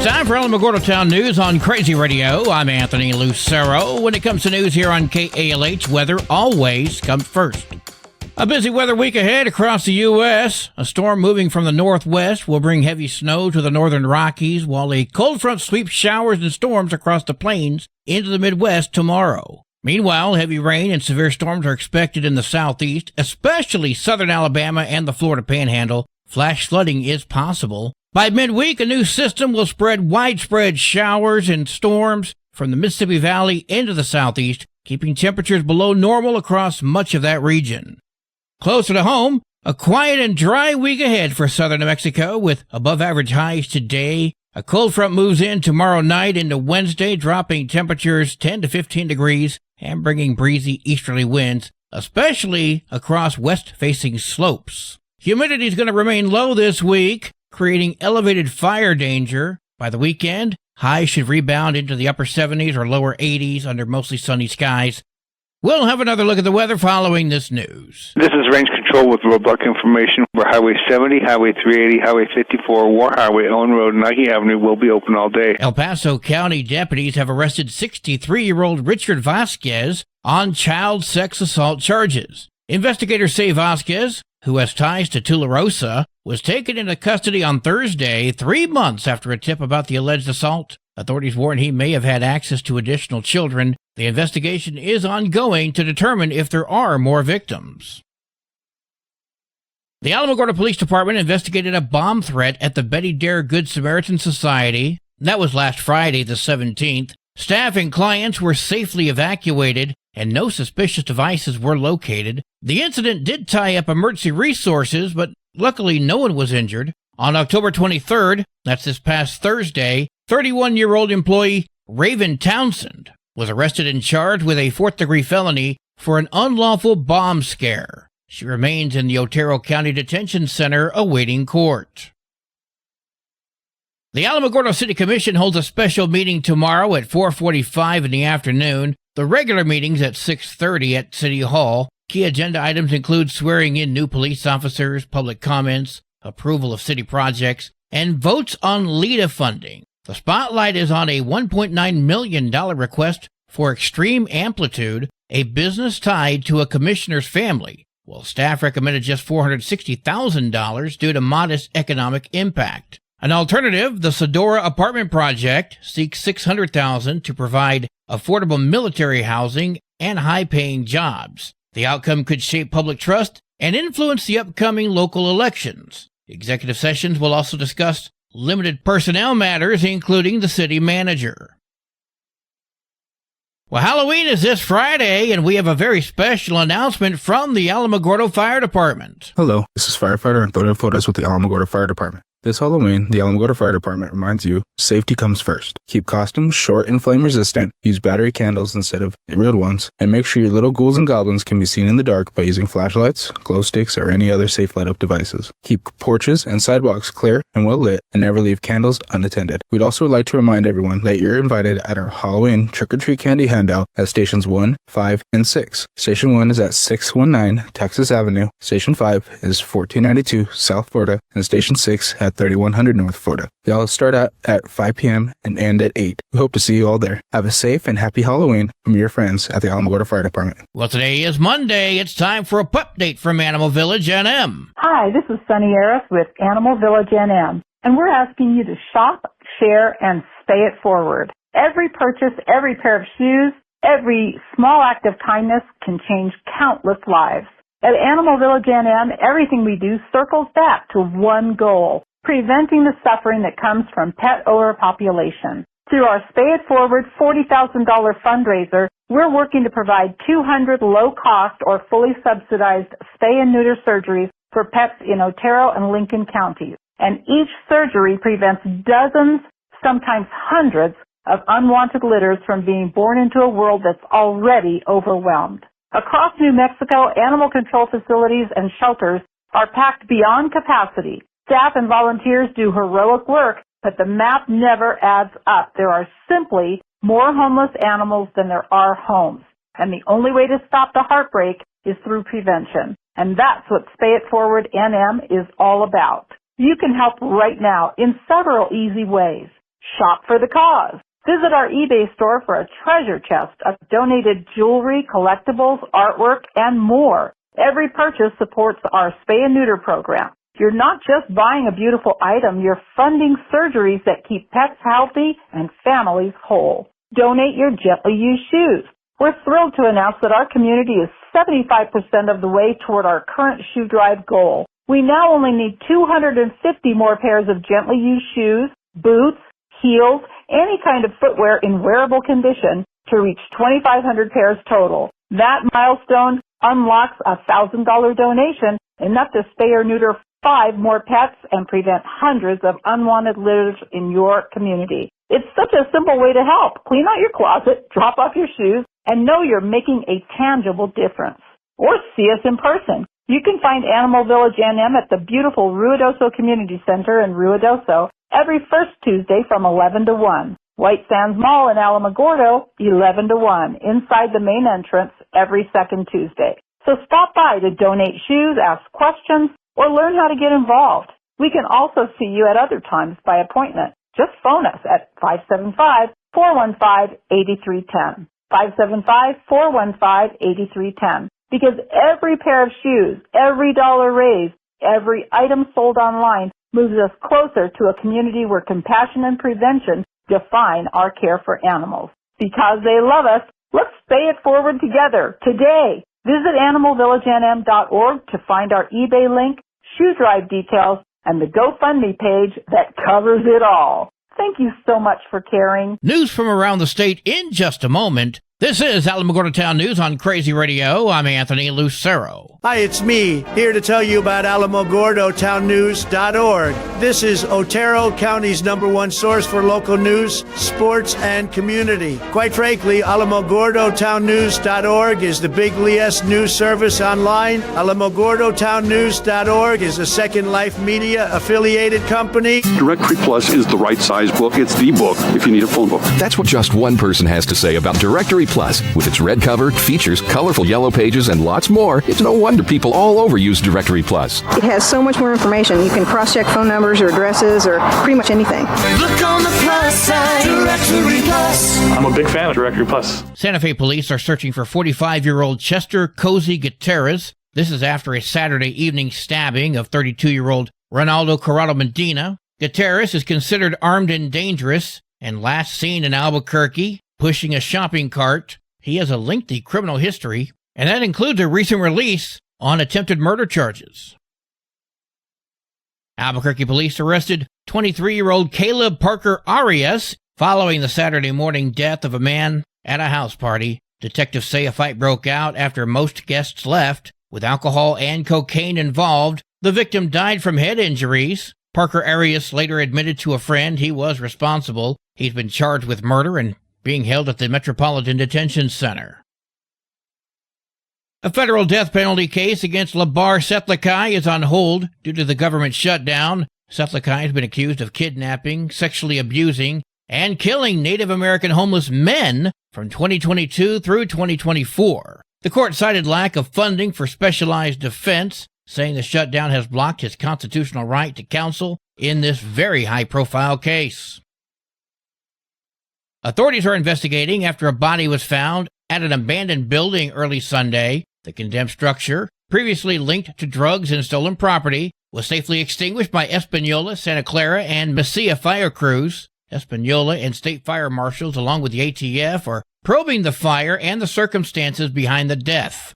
Time for Alamogordo Town News on Crazy Radio. I'm Anthony Lucero. When it comes to news here on KALH, weather always comes first. A busy weather week ahead across the U.S. A storm moving from the northwest will bring heavy snow to the northern Rockies, while a cold front sweeps showers and storms across the plains into the Midwest tomorrow. Meanwhile, heavy rain and severe storms are expected in the southeast, especially southern Alabama and the Florida Panhandle. Flash flooding is possible. By midweek, a new system will spread widespread showers and storms from the Mississippi Valley into the southeast, keeping temperatures below normal across much of that region. Closer to home, a quiet and dry week ahead for southern New Mexico with above-average highs today. A cold front moves in tomorrow night into Wednesday, dropping temperatures 10 to 15 degrees and bringing breezy easterly winds, especially across west-facing slopes. Humidity is going to remain low this week, creating elevated fire danger. By the weekend, highs should rebound into the upper 70s or lower 80s under mostly sunny skies. We'll have another look at the weather following this news. This is Range Control with roadblock information for Highway 70, Highway 380, Highway 54, War Highway, Owen Road, and Nike Avenue will be open all day. El Paso County deputies have arrested 63-year-old Richard Vasquez on child sex assault charges. Investigators say Vasquez, who has ties to Tularosa, was taken into custody on Thursday, 3 months after a tip about the alleged assault. Authorities warn he may have had access to additional children. The investigation is ongoing to determine if there are more victims. The Alamogordo Police Department investigated a bomb threat at the Betty Dare Good Samaritan Society. That was last Friday, the 17th. Staff and clients were safely evacuated, and no suspicious devices were located. The incident did tie up emergency resources, but luckily no one was injured. On October 23rd, that's this past Thursday, 31-year-old employee Raven Townsend was arrested and charged with a fourth-degree felony for an unlawful bomb scare. She remains in the Otero County Detention Center awaiting court. The Alamogordo City Commission holds a special meeting tomorrow at 4:45 in the afternoon. The regular meetings at 6:30 at City Hall. Key agenda items include swearing in new police officers, public comments, approval of city projects, and votes on LEDA funding. The spotlight is on a $1.9 million request for Extreme Amplitude, a business tied to a commissioner's family, while staff recommended just $460,000 due to modest economic impact. An alternative, the Sedora Apartment Project, seeks $600,000 to provide affordable military housing and high-paying jobs. The outcome could shape public trust and influence the upcoming local elections. Executive sessions will also discuss limited personnel matters, including the city manager. Well, Halloween is this Friday, and we have a very special announcement from the Alamogordo Fire Department. Hello, this is firefighter Antonio Flores with the Alamogordo Fire Department. This Halloween, the Alamogordo Fire Department reminds you, safety comes first. Keep costumes short and flame resistant, use battery candles instead of real ones, and make sure your little ghouls and goblins can be seen in the dark by using flashlights, glow sticks, or any other safe light-up devices. Keep porches and sidewalks clear and well lit, and never leave candles unattended. We'd also like to remind everyone that you're invited at our Halloween trick-or-treat candy handout at Stations 1, 5, and 6. Station 1 is at 619 Texas Avenue, Station 5 is 1492 South Florida, and Station 6 at 3100 North Florida. Y'all start out at 5 p.m. and end at 8. We hope to see you all there. Have a safe and happy Halloween from your friends at the Alamogordo Fire Department. Well, today is Monday. It's time for a pup date from Animal Village NM. Hi, this is Sunny Harris with Animal Village NM, and we're asking you to shop, share, and pay it forward. Every purchase, every pair of shoes, every small act of kindness can change countless lives. At Animal Village NM, everything we do circles back to one goal: preventing the suffering that comes from pet overpopulation. Through our Spay It Forward $40,000 fundraiser, we're working to provide 200 low-cost or fully subsidized spay and neuter surgeries for pets in Otero and Lincoln counties. And each surgery prevents dozens, sometimes hundreds, of unwanted litters from being born into a world that's already overwhelmed. Across New Mexico, animal control facilities and shelters are packed beyond capacity. Staff and volunteers do heroic work, but the map never adds up. There are simply more homeless animals than there are homes. And the only way to stop the heartbreak is through prevention. And that's what Spay It Forward NM is all about. You can help right now in several easy ways. Shop for the cause. Visit our eBay store for a treasure chest of donated jewelry, collectibles, artwork, and more. Every purchase supports our spay and neuter program. You're not just buying a beautiful item, you're funding surgeries that keep pets healthy and families whole. Donate your gently used shoes. We're thrilled to announce that our community is 75% of the way toward our current shoe drive goal. We now only need 250 more pairs of gently used shoes, boots, heels, any kind of footwear in wearable condition to reach 2,500 pairs total. That milestone unlocks a $1,000 donation, enough to spay or neuter 5 more pets and prevent hundreds of unwanted litters in your community. It's such a simple way to help. Clean out your closet, drop off your shoes, and know you're making a tangible difference. Or see us in person. You can find Animal Village NM at the beautiful Ruidoso Community Center in Ruidoso every first Tuesday from 11 to 1. White Sands Mall in Alamogordo, 11 to 1, inside the main entrance every second Tuesday. So stop by to donate shoes, ask questions, or learn how to get involved. We can also see you at other times by appointment. Just phone us at 575-415-8310. 575-415-8310. Because every pair of shoes, every dollar raised, every item sold online moves us closer to a community where compassion and prevention define our care for animals. Because they love us, let's pay it forward together today. Visit animalvillagenm.org to find our eBay link, shoe drive details, and the GoFundMe page that covers it all. Thank you so much for caring. News from around the state in just a moment. This is Alamogordo Town News on Crazy Radio. I'm Anthony Lucero. Hi, it's me, here to tell you about AlamogordoTownNews.org. This is Otero County's #1 source for local news, sports, and community. Quite frankly, AlamogordoTownNews.org is the big LES news service online. AlamogordoTownNews.org is a Second Life Media affiliated company. Directory Plus is the right size book. It's the book if you need a phone book. That's what just one person has to say about Directory Plus. With its red cover, features, colorful yellow pages, and lots more, it's no wonder people all over use Directory Plus. It has so much more information. You can cross-check phone numbers or addresses or pretty much anything. Look on the plus side, Directory Plus. I'm a big fan of Directory Plus. Santa Fe police are searching for 45-year-old Chester Cozy Gutierrez. This is after a Saturday evening stabbing of 32-year-old Ronaldo Corrado Medina. Gutierrez is considered armed and dangerous and last seen in Albuquerque pushing a shopping cart. He has a lengthy criminal history, and that includes a recent release on attempted murder charges. Albuquerque police arrested 23-year-old Caleb Parker Arias following the Saturday morning death of a man at a house party. Detectives say a fight broke out after most guests left, with alcohol and cocaine involved. The victim died from head injuries. Parker Arias later admitted to a friend he was responsible. He's been charged with murder and being held at the Metropolitan Detention Center. A federal death penalty case against Labar Setlakai is on hold due to the government shutdown. Setlakai has been accused of kidnapping, sexually abusing, and killing Native American homeless men from 2022 through 2024. The court cited lack of funding for specialized defense, saying the shutdown has blocked his constitutional right to counsel in this very high-profile case. Authorities are investigating after a body was found at an abandoned building early Sunday. The condemned structure, previously linked to drugs and stolen property, was safely extinguished by Espanola, Santa Clara, and Mesilla fire crews. Espanola and state fire marshals, along with the ATF, are probing the fire and the circumstances behind the death.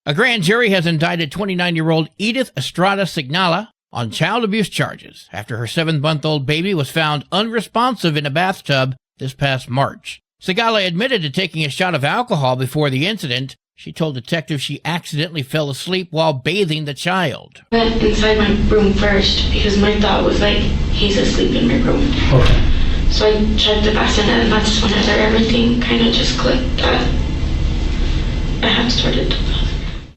A grand jury has indicted 29-year-old Edith Estrada Signala on child abuse charges after her 7-month-old baby was found unresponsive in a bathtub this past March. Sigala admitted to taking a shot of alcohol before the incident. She told detectives she accidentally fell asleep while bathing the child. I went inside my room first because my thought was like, he's asleep in my room. Okay. So I checked the bathroom and that's whenever everything kind of just clicked that I had started to fall.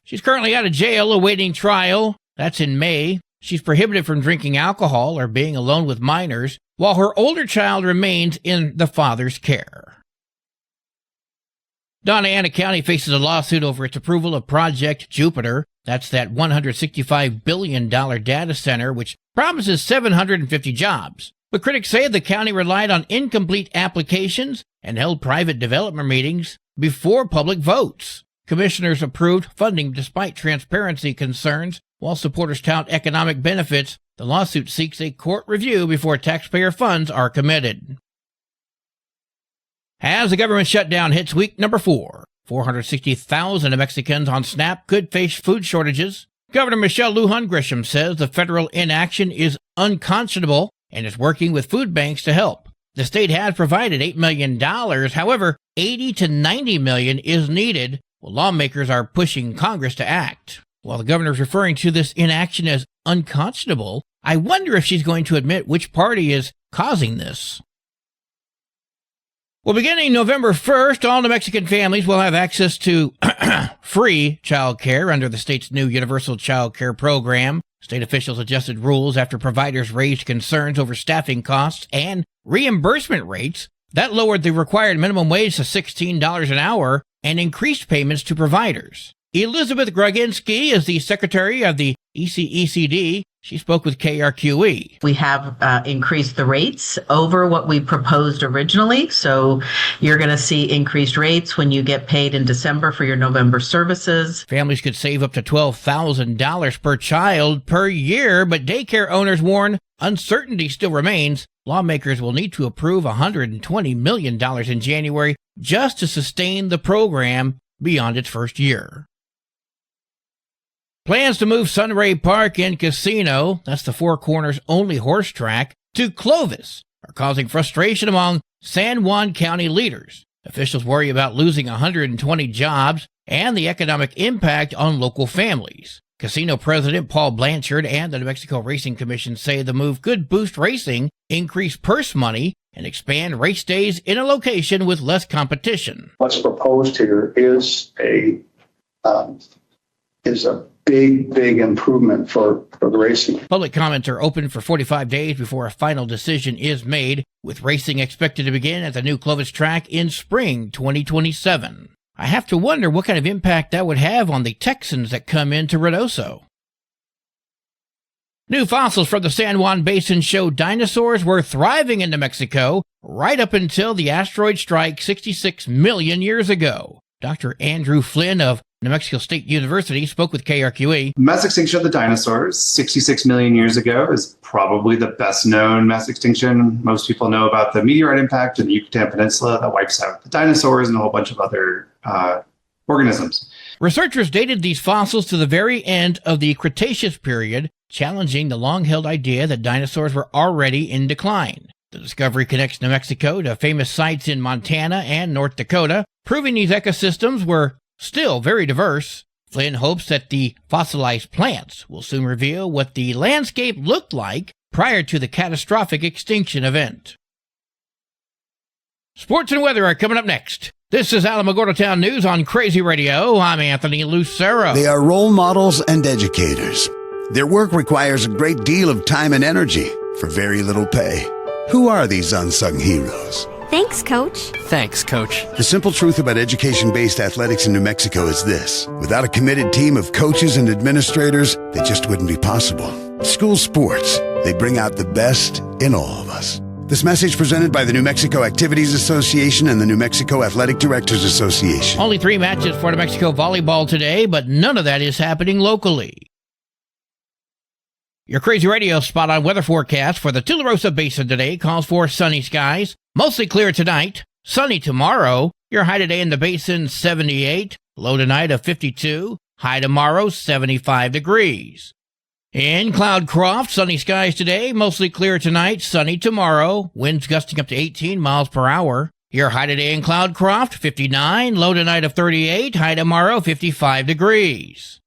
She's currently out of jail awaiting trial. That's in May. She's prohibited from drinking alcohol or being alone with minors, while her older child remains in the father's care. Donna Ana County faces a lawsuit over its approval of Project Jupiter. That's that $165 billion data center, which promises 750 jobs. But critics say the county relied on incomplete applications and held private development meetings before public votes. Commissioners approved funding despite transparency concerns, while supporters tout economic benefits. The lawsuit seeks a court review before taxpayer funds are committed. As the government shutdown hits week number 4, 460,000 Mexicans on SNAP could face food shortages. Governor Michelle Lujan Grisham says the federal inaction is unconscionable and is working with food banks to help. The state has provided $8 million. However, $80 to $90 million is needed. Well, lawmakers are pushing Congress to act. While the governor is referring to this inaction as unconscionable, I wonder if she's going to admit which party is causing this. Well, beginning November 1st, all New Mexican families will have access to free child care under the state's new Universal Child Care Program. State officials adjusted rules after providers raised concerns over staffing costs and reimbursement rates. That lowered the required minimum wage to $16 an hour and increased payments to providers. Elizabeth Groginski is the secretary of the ECECD. She spoke with KRQE. We have increased the rates over what we proposed originally. So you're going to see increased rates when you get paid in December for your November services. Families could save up to $12,000 per child per year, but daycare owners warn uncertainty still remains. Lawmakers will need to approve $120 million in January just to sustain the program beyond its first year. Plans to move Sunray Park and Casino, that's the Four Corners only horse track, to Clovis are causing frustration among San Juan County leaders. Officials worry about losing 120 jobs and the economic impact on local families. Casino President Paul Blanchard and the New Mexico Racing Commission say the move could boost racing, increase purse money, and expand race days in a location with less competition. What's proposed here is a big improvement for the racing. Public comments are open for 45 days before a final decision is made, with racing expected to begin at the new Clovis track in spring 2027. I have to wonder what kind of impact that would have on the Texans that come into Reynosa. New fossils from the San Juan Basin show dinosaurs were thriving in New Mexico right up until the asteroid strike 66 million years ago. Dr. Andrew Flynn of New Mexico State University spoke with KRQE. Mass extinction of the dinosaurs 66 million years ago is probably the best known mass extinction. Most people know about the meteorite impact in the Yucatan Peninsula that wipes out the dinosaurs and a whole bunch of other organisms. Researchers dated these fossils to the very end of the Cretaceous period, challenging the long-held idea that dinosaurs were already in decline. The discovery connects New Mexico to famous sites in Montana and North Dakota, proving these ecosystems were still very diverse. Flynn hopes that the fossilized plants will soon reveal what the landscape looked like prior to the catastrophic extinction event. Sports and weather are coming up next. This is Alamogordo Town News on Crazy Radio. I'm Anthony Lucero. They are role models and educators. Their work requires a great deal of time and energy for very little pay. Who are these unsung heroes? Thanks, Coach. Thanks, Coach. The simple truth about education-based athletics in New Mexico is this. Without a committed team of coaches and administrators, they just wouldn't be possible. School sports, they bring out the best in all of us. This message presented by the New Mexico Activities Association and the New Mexico Athletic Directors Association. Only 3 matches for New Mexico volleyball today, but none of that is happening locally. Your Crazy Radio spot-on weather forecast for the Tularosa Basin today calls for sunny skies, mostly clear tonight, sunny tomorrow, your high today in the basin 78, low tonight of 52, high tomorrow 75 degrees. In Cloudcroft, sunny skies today, mostly clear tonight, sunny tomorrow, winds gusting up to 18 miles per hour. Your high today in Cloudcroft 59, low tonight of 38, high tomorrow 55 degrees.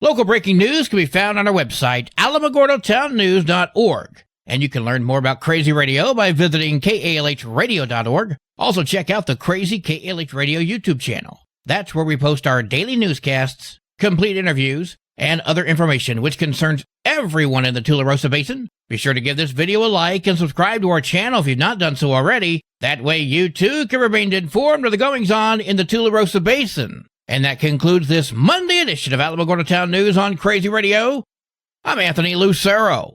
Local breaking news can be found on our website, alamogordotownnews.org. And you can learn more about Crazy Radio by visiting kalhradio.org. Also check out the Crazy KALH Radio YouTube channel. That's where we post our daily newscasts, complete interviews, and other information which concerns everyone in the Tularosa Basin. Be sure to give this video a like and subscribe to our channel if you've not done so already. That way you too can remain informed of the goings-on in the Tularosa Basin. And that concludes this Monday edition of Alamogordo Town News on Crazy Radio. I'm Anthony Lucero.